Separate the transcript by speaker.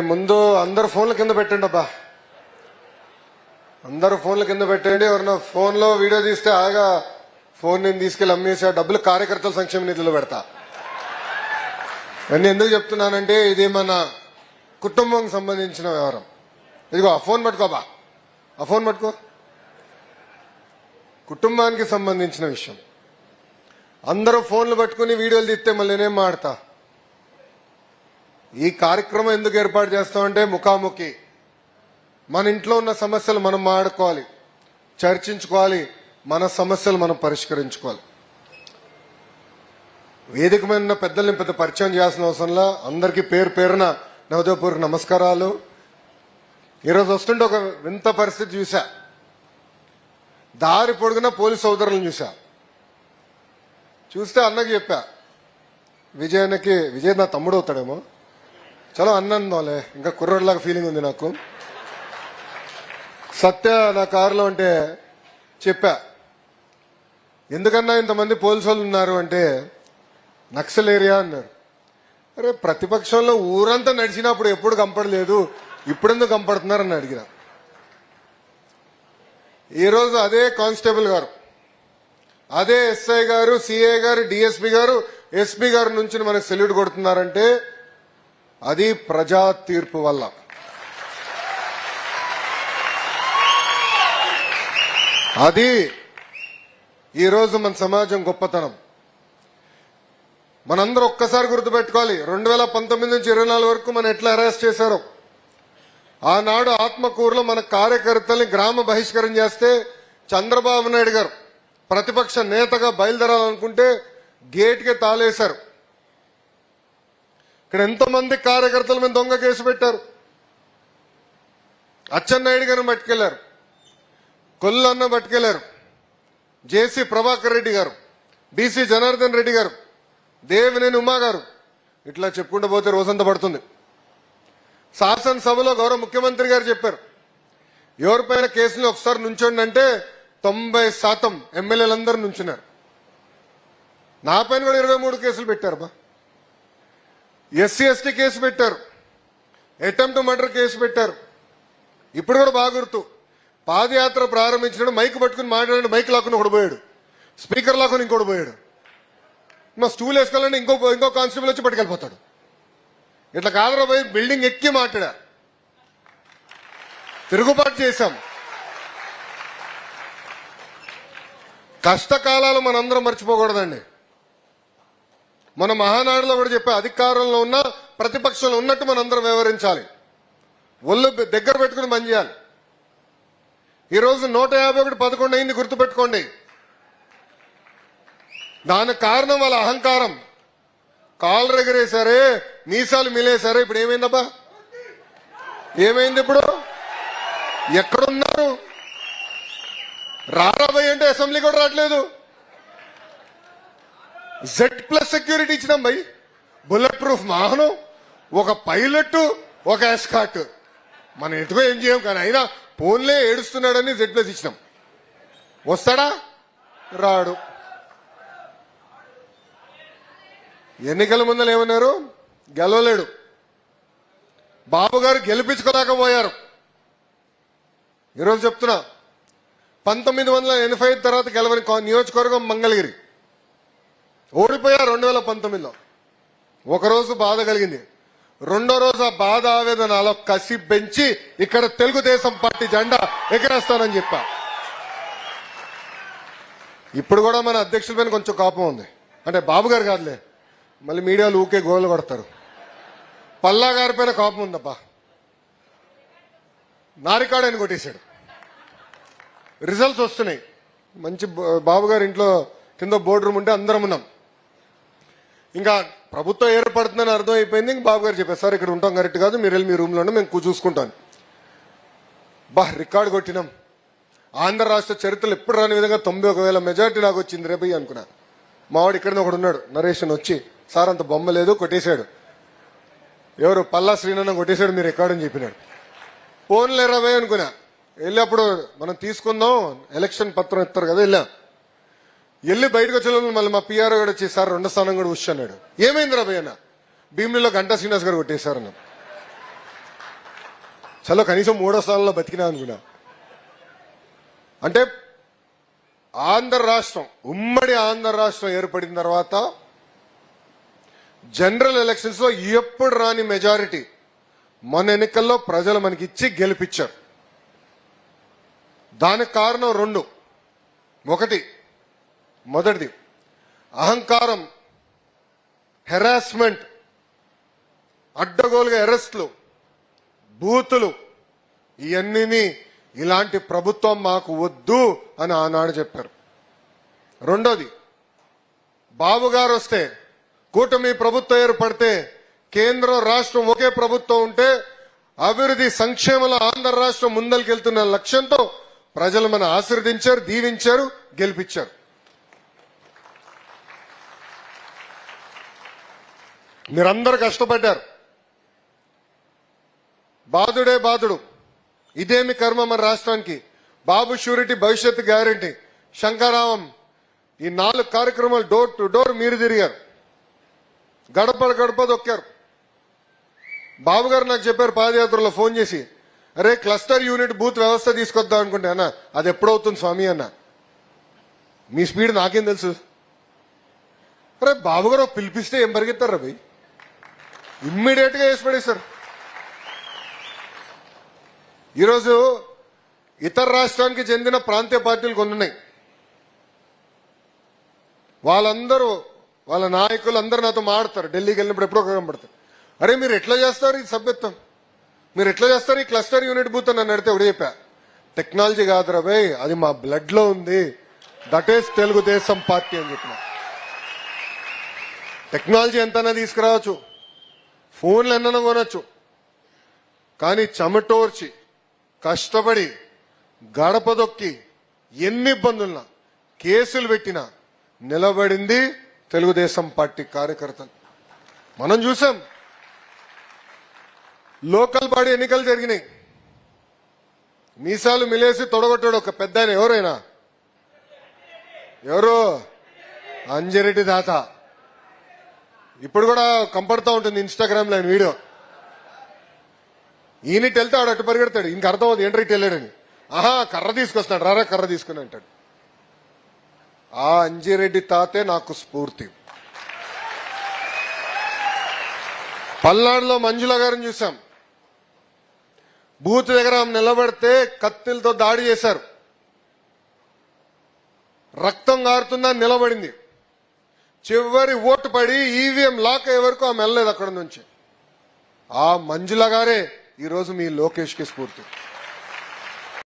Speaker 1: ముందు అందరు ఫోన్ల కింద పెట్టండి అబ్బా, అందరు ఫోన్ల కింద పెట్టండి. ఎవరన్నా ఫోన్ లో వీడియో తీస్తే ఆగా ఫోన్ నేను తీసుకెళ్లి అమ్మేసి ఆ డబ్బులు కార్యకర్తల సంక్షేమ నిధిలో పెడతా. నేను ఎందుకు చెప్తున్నానంటే ఇది మన కుటుంబం సంబంధించిన వ్యవహారం. ఇదిగో ఆ ఫోన్ పట్టుకోబా, ఆ ఫోన్ పట్టుకో. కుటుంబానికి సంబంధించిన విషయం. అందరూ ఫోన్లు పట్టుకుని వీడియోలు తీస్తే మళ్ళీ నేనేం మాడతా. ఈ కార్యక్రమం ఎందుకు ఏర్పాటు చేస్తామంటే ముఖాముఖి మన ఇంట్లో ఉన్న సమస్యలు మనం మాట్లాడుకోవాలి, చర్చించుకోవాలి, మన సమస్యలు మనం పరిష్కరించుకోవాలి. వేదిక మీద ఉన్న పెద్దల్ని పెద్ద పరిచయం చేయాల్సిన అవసరంలా అందరికీ పేరు పేరున నవదేవపూర్కి నమస్కారాలు. ఈరోజు వస్తుంటే ఒక వింత పరిస్థితి చూసా. దారి పొడుగున పోలీస్ సోదరులను చూస్తే అన్నకి చెప్పా, విజయ్ నా తమ్ముడు అవుతాడేమో, చలో అన్నందోలే, ఇంకా కుర్రోడ్లాగా ఫీలింగ్ ఉంది నాకు. సత్య నా కారులో అంటే చెప్పా, ఎందుకన్నా ఇంతమంది పోలీసు వాళ్ళు ఉన్నారు అంటే నక్సల్ ఏరియా అన్నారు. అరే ప్రతిపక్షంలో ఊరంతా నడిచినప్పుడు ఎప్పుడు కంపడలేదు, ఇప్పుడెందుకు కంపడుతున్నారని అడిగిన. ఈరోజు అదే కానిస్టేబుల్ గారు, అదే ఎస్ఐ గారు, సిఐ గారు, డిఎస్పీ గారు, ఎస్పీ గారు నుంచి మనకు సెల్యూట్ కొడుతున్నారంటే అది ప్రజా తీర్పు వల్ల. అది ఈరోజు మన సమాజం గొప్పతనం. మనందరూ ఒక్కసారి గుర్తుపెట్టుకోవాలి, 2019 నుంచి 24 వరకు మనం ఎట్లా అరెస్ట్ చేశారో. ఆనాడు ఆత్మకూరులో మన కార్యకర్తల్ని గ్రామ బహిష్కరణ చేస్తే చంద్రబాబు నాయుడు గారు ప్రతిపక్ష నేతగా బయలుదేరాలనుకుంటే గేట్కి తాళేశారు. ఇక్కడ ఎంతమంది కార్యకర్తల మీద దొంగ కేసు పెట్టారు. అచ్చెన్నాయుడు గారిని పట్టుకెళ్లారు, కొల్లన్న పట్టుకెళ్లారు, జేసీ ప్రభాకర్ రెడ్డి గారు, బీసీ జనార్దన్ రెడ్డి గారు, దేవినేని ఉమా గారు, ఇట్లా చెప్పుకుంటూ పోతే రోజంతా పడుతుంది. శాసనసభలో గౌరవ ముఖ్యమంత్రి గారు చెప్పారు, ఎవరిపైన కేసులు ఒకసారి నుంచోండి అంటే 90% ఎమ్మెల్యేలందరూ నుంచున్నారు. నా పైన కూడా 23 కేసులు పెట్టారు బా. ఎస్సీ ఎస్టీ కేసు పెట్టారు, అటెంప్ట్ మర్డర్ కేసు పెట్టారు. ఇప్పుడు కూడా బాగా గుర్తు, పాదయాత్ర ప్రారంభించినప్పుడు మైక్ పట్టుకుని మాట్లాడి మైక్ లాక్కుని ఒకడు పోయాడు, స్పీకర్ లాక్కుని ఇంకోటి పోయాడు. మా స్టూల్ వేసుకోవాలంటే ఇంకో కానిస్టేబుల్ వచ్చి పట్టుకెళ్ళిపోతాడు. ఇట్లా కాదరా పోయి బిల్డింగ్ ఎక్కి మాట్లాడా, తిరుగుబాటు చేశాం. కష్టకాలాలు మనందరం మర్చిపోకూడదండి. మన మహానాడులో కూడా చెప్పే, అధికారంలో ఉన్న ప్రతిపక్షంలో ఉన్నట్టు మనందరం వ్యవహరించాలి, ఒళ్ళు దగ్గర పెట్టుకుని పనిచేయాలి. ఈరోజు 151 అయింది, గుర్తుపెట్టుకోండి. దానికి కారణం వాళ్ళ అహంకారం. కాళ్ళు ఎగరేశారే, మీసాలు మిలేశారే. ఇప్పుడు ఏమైందబ్బా, ఏమైంది? ఇప్పుడు ఎక్కడున్నారు? రారాబోయ్ అంటే అసెంబ్లీ కూడా రావట్లేదు. Z+ సెక్యూరిటీ ఇచ్చినాం భయ్, బుల్లెట్ ప్రూఫ్ వాహనం, ఒక పైలట్, ఒక ఎస్కాట్. మనం ఎటుకో ఏం చేయం, కానీ అయినా ఫోన్లే ఏడుస్తున్నాడని Z+ ఇచ్చినాం. వస్తాడా? రాడు. ఎన్నికల ముందర ఏమన్నారు? గెలవలేడు. బాబు గారు గెలిపించుకోలేకపోయారు. ఈరోజు చెప్తున్నా, 1985 తర్వాత గెలవని నియోజకవర్గం మంగళగిరి, ఓడిపోయారు 2019లో. ఒకరోజు బాధ కలిగింది, రెండో రోజు ఆ బాధ ఆవేదన అలా కసి పెంచి ఇక్కడ తెలుగుదేశం పార్టీ జెండా ఎగరేస్తానని చెప్పా. ఇప్పుడు కూడా మన అధ్యక్షుల పైన కొంచెం కోపం ఉంది. అంటే బాబు గారు కాదులే, మళ్ళీ మీడియాలు ఊకే గోళ్ళు కొడతారు. పల్లా గారి పైన కోపం ఉందబ్బా. నారికాడని కొట్టేశాడు. రిజల్ట్స్ వస్తున్నాయి. మంచి బాబు గారి ఇంట్లో కింద బోర్డు రూమ్ ఉంటే అందరం ఉన్నాం. ఇంకా ప్రభుత్వం ఏర్పడుతుందని అర్థమైపోయింది. ఇంక బాబు గారు చెప్పారు, సార్ ఇక్కడ ఉంటాం కరెక్ట్ కాదు, మీరు వెళ్ళి మీ రూమ్లో ఉండి మేము చూసుకుంటాను. రికార్డు కొట్టినాం. ఆంధ్ర రాష్ట్ర చరిత్రలో ఎప్పుడు రాని విధంగా 91,000 మెజార్టీ నాకు వచ్చింది రేపయ్య అనుకున్నా. మావాడు ఇక్కడనే ఒకడు ఉన్నాడు, నరేష్ అని, వచ్చి సార్ అంత బొమ్మ లేదు కొట్టేశాడు. ఎవరు? పల్లా శ్రీనన్న కొట్టేశాడు, మీరు ఎక్కడని చెప్పినాడు. ఫోన్లు 20 అనుకున్నా. వెళ్ళి మనం తీసుకుందాం, ఎలక్షన్ పత్రం ఇస్తారు కదా, వెళ్ళి బయటకు వచ్చే మళ్ళీ మా పిఆర్ఓ కూడా వచ్చి, సార్ 2వ స్థానం కూడా ఉష్ అన్నాడు. ఏమైంది రా భయ్యన్న? భీమిలిలో గంటా శ్రీనివాస్ గారు కొట్టేశారన్న. చలో కనీసం 3వ స్థానంలో బతికినా అనుకున్నా. అంటే ఆంధ్ర రాష్ట్రం, ఉమ్మడి ఆంధ్ర రాష్ట్రం ఏర్పడిన తర్వాత జనరల్ ఎలక్షన్స్ లో ఎప్పుడు రాని మెజారిటీ మన ఎన్నికల్లో ప్రజలు మనకి ఇచ్చి గెలిపించారు. దానికి కారణం 2. మొదటిది అహంకారం, హెరాస్మెంట్, అడ్డగోలుగా అరెస్టులు, బూతులు, ఇవన్నీ ఇలాంటి ప్రభుత్వం మాకు వద్దు అని ఆనాడు చెప్పారు. 2వది బాబు గారు వస్తే, కూటమి ప్రభుత్వం ఏర్పడితే, కేంద్రం రాష్ట్రం ఒకే ప్రభుత్వం ఉంటే అభివృద్ధి సంక్షేమంలో ఆంధ్ర రాష్ట్రం ముందరికెళ్తున్న లక్ష్యంతో ప్రజలు మన ఆశీర్వదించారు, దీవించారు, గెలిపించారు. మీరందరూ కష్టపడ్డారు. బాధుడే బాధుడు, ఇదేమి కర్మ మన రాష్ట్రానికి, బాబు షూరిటీ, భవిష్యత్తు గ్యారంటీ, శంకరావం, ఈ 4 కార్యక్రమాలు డోర్ టు డోర్ మీరు తిరిగారు, గడప గడప దొక్కారు. బాబు గారు నాకు చెప్పారు పాదయాత్రలో ఫోన్ చేసి, అరే క్లస్టర్ యూనిట్ బూత్ వ్యవస్థ తీసుకొద్దాం అనుకుంటే అన్న అది ఎప్పుడవుతుంది స్వామి అన్న. మీ స్పీడ్ నాకేం తెలుసు. అరే బాబు గారు పిలిపిస్తే ఏం పరిగెత్తారు రవి, ఇమ్మీడియట్ గా వేసి పడేశారు. ఈరోజు ఇతర రాష్ట్రానికి చెందిన ప్రాంతీయ పార్టీలు కొన్ని ఉన్నాయి. వాళ్ళందరూ వాళ్ళ నాయకులు అందరూ నాతో మాడతారు, ఢిల్లీకి వెళ్ళినప్పుడు ఎప్పుడో కనబడతారు. అరే మీరు ఎట్లా చేస్తారు ఈ సభ్యత్వం, మీరు ఎట్లా చేస్తారు ఈ క్లస్టర్ యూనిట్ బూత్ అని నన్ను అడిగితే ఒకటి చెప్పా, టెక్నాలజీ కాదు రాబోయ్, అది మా బ్లడ్ లో ఉంది, దట్ ఈస్ తెలుగుదేశం పార్టీ అని చెప్పిన. టెక్నాలజీ ఎంతైనా తీసుకురావచ్చు, ఫోన్లు ఎన్నైనా కొనొచ్చు, కానీ చెమటోర్చి కష్టపడి గడప దొక్కి ఎన్ని ఇబ్బందులున్నా కేసులు పెట్టినా నిలబడింది తెలుగుదేశం పార్టీ కార్యకర్తలు. మనం చూసాం, లోకల్ బాడీ ఎన్నికలు జరిగినాయి, మీసాలు మిలేసి తొడగొట్టాడు ఒక పెద్ద ఆయన, ఎవరు అంజిరెడ్డి తాత. ఇప్పుడు కూడా కంపడుతూ ఉంటుంది ఇన్స్టాగ్రామ్ లో వీడియో. ఈయనటి వెళ్తే ఆడు అటు పరిగెడతాడు, ఇంక అర్థం అవుతుంది ఏంట్రీ వెళ్ళాడని. ఆహా కర్ర తీసుకొస్తున్నాడు, రారా కర్ర తీసుకుని అంటాడు. ఆ అంజిరెడ్డి తాతే నాకు స్ఫూర్తి. పల్నాడులో మంజుల గారిని చూసాం, బూత్ దగ్గర నిలబడితే కత్తిలతో దాడి చేశారు, రక్తం గారుతుందని నిలబడింది. చివరి ఓటు పడి ఈవీఎం లాక్ అయ్యే వరకు ఆమె వెళ్ళలేదు అక్కడ నుంచి. ఆ మంజుల గారే ఈరోజు మీ లోకేష్ కి స్ఫూర్తి.